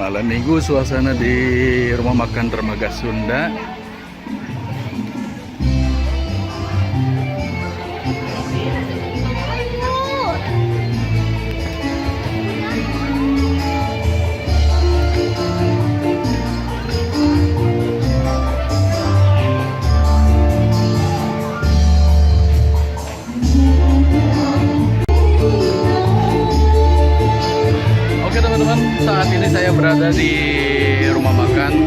Malam minggu suasana di rumah makan Dermaga Sunda. Oke teman-teman, saat ini saya berada di rumah makan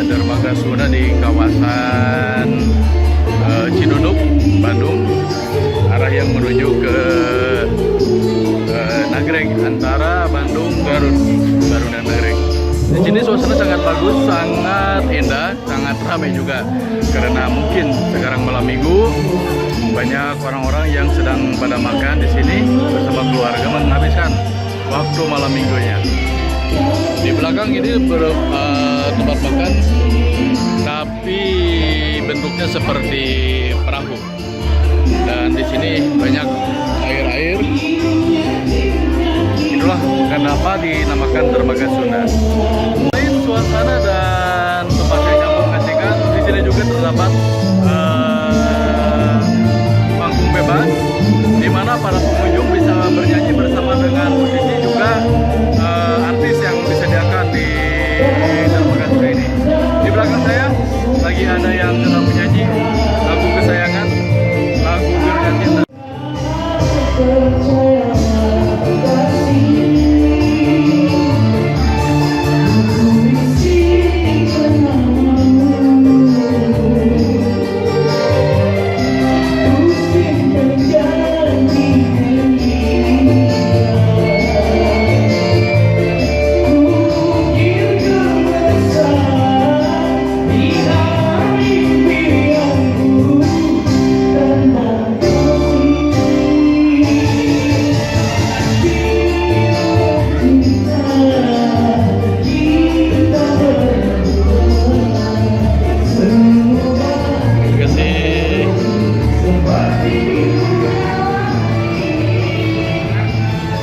Dermaga Sunda di kawasan Ciduduk, Bandung, arah yang menuju ke Nagreg, antara Bandung, Garut dan Nagreg. Di sini suasana sangat bagus, sangat indah, sangat ramai juga, karena mungkin sekarang malam minggu banyak orang-orang yang sedang pada makan di sini bersama keluarga menghabiskan waktu malam minggunya. Di belakang ini tempat makan, tapi bentuknya seperti perahu. Dan di sini banyak air-air. Itulah kenapa dinamakan Dermaga Sunda. Selain suasana dan tempat yang mengasihkan, di sini juga terdapat panggung bebas, di mana para pengunjung bisa bernyanyi bersama dengan musisi juga artis yang disediakan di Dermaga Sunda ini. Di belakang saya lagi ada yang sedang menyanyi lagu kesayangan, lagu Birnya Cinta.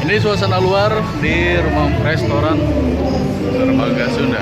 Ini suasana luar di rumah restoran Dermaga Sunda.